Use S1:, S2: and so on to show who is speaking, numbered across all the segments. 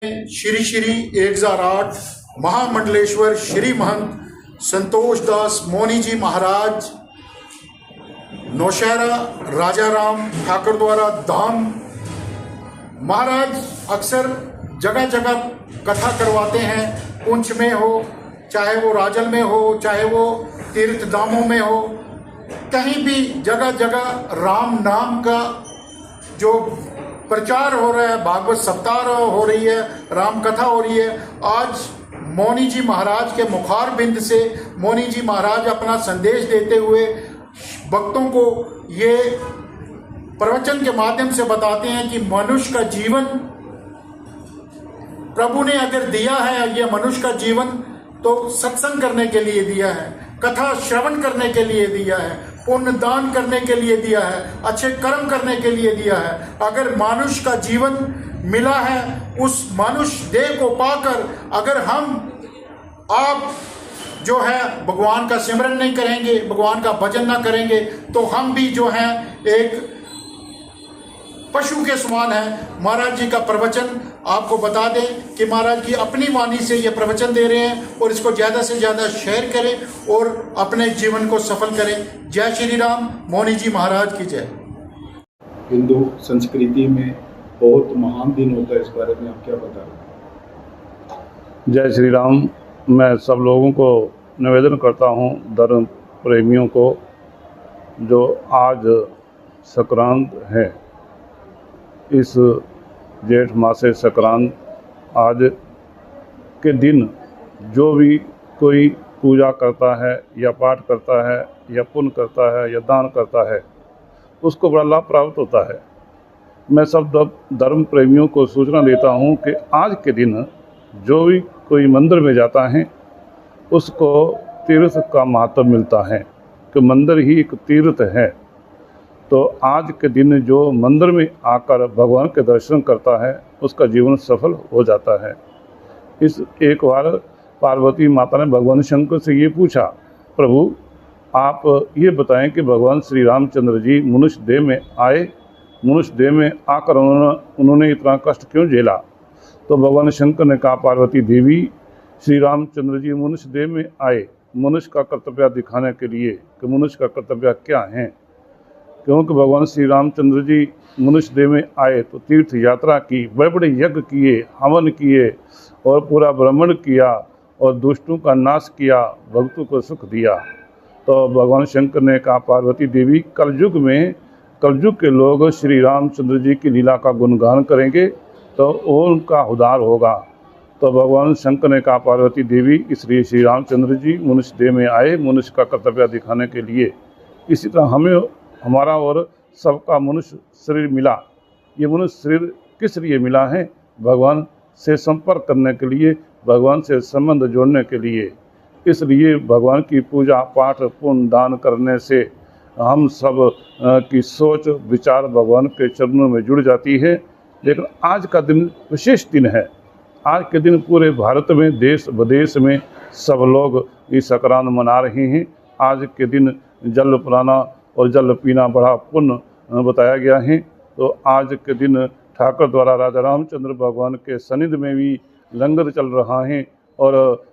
S1: श्री श्री 1008 महामंडलेश्वर श्री महंत संतोष दास मौनी जी महाराज नौशहरा राजाराम ठाकुर द्वारा धाम महाराज अक्सर जगह जगह कथा करवाते हैं। पुंछ में हो, चाहे वो राजल में हो, चाहे वो तीर्थ धामों में हो, कहीं भी जगह जगह राम नाम का जो प्रचार हो रहा है, भागवत सप्ताह हो रही है, राम कथा हो रही है। आज मौनी जी महाराज के मुखार बिंद से मौनी जी महाराज अपना संदेश देते हुए भक्तों को ये प्रवचन के माध्यम से बताते हैं कि मनुष्य का जीवन प्रभु ने अगर दिया है, ये मनुष्य का जीवन तो सत्संग करने के लिए दिया है, कथा श्रवण करने के लिए दिया है, पुण्य दान करने के लिए दिया है, अच्छे कर्म करने के लिए दिया है। अगर मनुष्य का जीवन मिला है, उस मनुष्य देह को पाकर अगर हम आप जो है भगवान का सिमरन नहीं करेंगे, भगवान का भजन ना करेंगे, तो हम भी जो है एक पशु के समान है। महाराज जी का प्रवचन आपको बता दें कि महाराज की अपनी वाणी से ये प्रवचन दे रहे हैं और इसको ज़्यादा से ज़्यादा शेयर करें और अपने जीवन को सफल करें। जय श्री राम। मौनी जी महाराज की जय।
S2: हिंदू संस्कृति में बहुत महान दिन होता है, इस बारे में आप क्या बता रहे हैं?
S3: जय श्री राम। मैं सब लोगों को निवेदन करता हूँ, धर्म प्रेमियों को, जो आज संक्रांत है, इस जेठ मासे संक्रांत आज के दिन जो भी कोई पूजा करता है या पाठ करता है या पुण्य करता है या दान करता है, उसको बड़ा लाभ प्राप्त होता है। मैं सब धर्म प्रेमियों को सूचना देता हूँ कि आज के दिन जो भी कोई मंदिर में जाता है उसको तीर्थ का महत्व मिलता है, कि मंदिर ही एक तीर्थ है। तो आज के दिन जो मंदिर में आकर भगवान के दर्शन करता है उसका जीवन सफल हो जाता है। इस एक बार पार्वती माता ने भगवान शंकर से ये पूछा, प्रभु आप ये बताएं कि भगवान श्री रामचंद्र जी मनुष्य देह में आए, मनुष्य देह में आकर उन्होंने इतना कष्ट क्यों झेला? तो भगवान शंकर ने कहा, पार्वती देवी, श्री रामचंद्र जी मनुष्य देह में आए मनुष्य का कर्तव्य दिखाने के लिए कि मनुष्य का कर्तव्य क्या है। क्योंकि भगवान श्री रामचंद्र जी मनुष्य देह में आए तो तीर्थ यात्रा की, बड़े बड़े यज्ञ किए, हवन किए और पूरा भ्रमण किया और दुष्टों का नाश किया, भक्तों को सुख दिया। तो भगवान शंकर ने कहा, पार्वती देवी, कलयुग के लोग श्री रामचंद्र जी की लीला का गुणगान करेंगे तो उनका उद्धार होगा। तो भगवान शंकर ने कहा, पार्वती देवी, इसलिए श्री रामचंद्र जी मनुष्य देह में आए मनुष्य का कर्तव्य दिखाने के लिए। इसी तरह हमें हमारा और सबका मनुष्य शरीर मिला। ये मनुष्य शरीर किस लिए मिला है? भगवान से संपर्क करने के लिए, भगवान से संबंध जोड़ने के लिए। इसलिए भगवान की पूजा पाठ पुण्य दान करने से हम सब की सोच विचार भगवान के चरणों में जुड़ जाती है। लेकिन आज का दिन विशेष दिन है। आज के दिन पूरे भारत में, देश विदेश में सब लोग इस संक्रांत मना रहे हैं। आज के दिन जल पिलाना और जल पीना बड़ा पुण्य बताया गया है। तो आज के दिन ठाकुर द्वारा राजा रामचंद्र भगवान के सनिध में भी लंगर चल रहा है और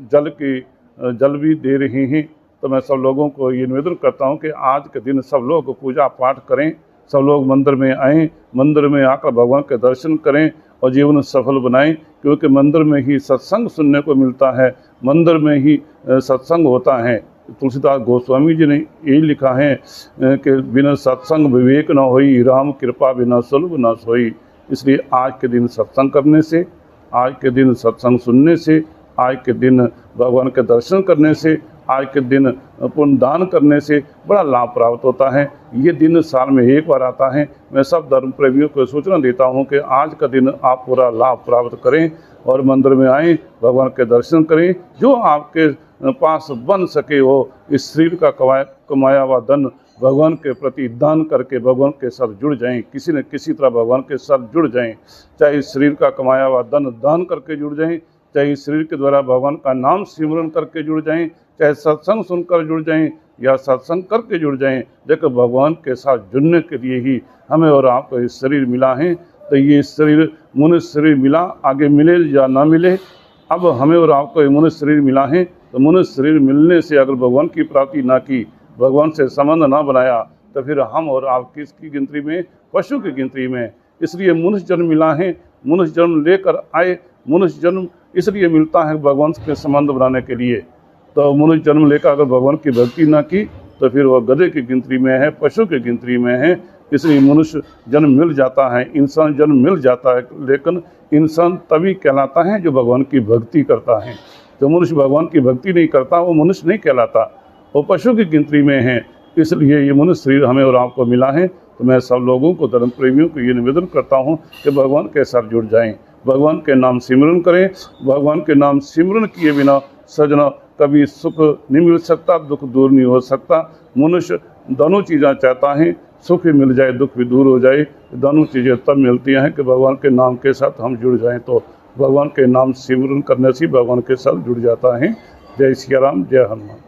S3: जल भी दे रहे हैं। तो मैं सब लोगों को ये निवेदन करता हूँ कि आज के दिन सब लोग पूजा पाठ करें, सब लोग मंदिर में आएँ, मंदिर में आकर भगवान के दर्शन करें और जीवन सफल बनाएं। क्योंकि मंदिर में ही सत्संग सुनने को मिलता है, मंदिर में ही सत्संग होता है। तुलसीदास गोस्वामी जी ने यही लिखा है कि बिना सत्संग विवेक न होई, राम कृपा बिना सुलभ न सोई। इसलिए आज के दिन सत्संग करने से, आज के दिन सत्संग सुनने से, आज के दिन भगवान के दर्शन करने से, आज के दिन पुण्य दान करने से बड़ा लाभ प्राप्त होता है। ये दिन साल में एक बार आता है। मैं सब धर्म प्रेमियों को सूचना देता हूँ कि आज का दिन आप पूरा लाभ प्राप्त करें और मंदिर में आएँ, भगवान के दर्शन करें। जो आपके पास बन सके हो, इस शरीर का कमाया हुआ धन भगवान के प्रति दान करके भगवान के साथ जुड़ जाएं। किसी न किसी तरह भगवान के साथ जुड़ जाएं। चाहे इस शरीर का कमाया हुआ धन दान करके जुड़ जाएं, चाहे इस शरीर के द्वारा भगवान का नाम सिमरन करके जुड़ जाएं, चाहे सत्संग सुनकर जुड़ जाएं या सत्संग करके जुड़ जाएं। लेकिन भगवान के साथ जुड़ने के लिए ही हमें और आपको इस शरीर मिला है। तो ये शरीर मनुष्य शरीर मिला, आगे मिले या ना मिले, अब हमें और आपको ये मनुष्य शरीर मिला है, तो मनुष्य शरीर मिलने से अगर भगवान की प्राप्ति ना की, भगवान से संबंध ना बनाया, तो फिर हम और आप किसकी गिनती में? पशु की गिनती में। इसलिए मनुष्य जन्म मिला है, मनुष्य जन्म लेकर आए, मनुष्य जन्म इसलिए मिलता है भगवान के संबंध बनाने के लिए। तो मनुष्य जन्म लेकर अगर भगवान की भक्ति ना की, तो फिर वह गधे की गिनती में है, पशु की गिनती में है। इसलिए मनुष्य जन्म मिल जाता है, इंसान जन्म मिल जाता है, लेकिन इंसान तभी कहलाता है जो भगवान की भक्ति करता है। जो मनुष्य भगवान की भक्ति नहीं करता वो मनुष्य नहीं कहलाता, वो पशु की गिनती में है। इसलिए ये मनुष्य शरीर हमें और आपको मिला है। तो मैं सब लोगों को, धर्म प्रेमियों को ये निवेदन करता हूँ कि भगवान के साथ जुड़ जाएं, भगवान के नाम सिमरन करें। भगवान के नाम सिमरन किए बिना सजना कभी सुख नहीं मिल सकता, दुख दूर नहीं हो सकता। मनुष्य दोनों चीज़ें चाहता है, सुख भी मिल जाए, दुख भी दूर हो जाए। दोनों चीज़ें तब मिलती हैं कि भगवान के नाम के साथ हम जुड़ जाएं। तो भगवान के नाम सिमरन करने से भगवान के साथ जुड़ जाता है। जय सिया राम, जय हनुमान।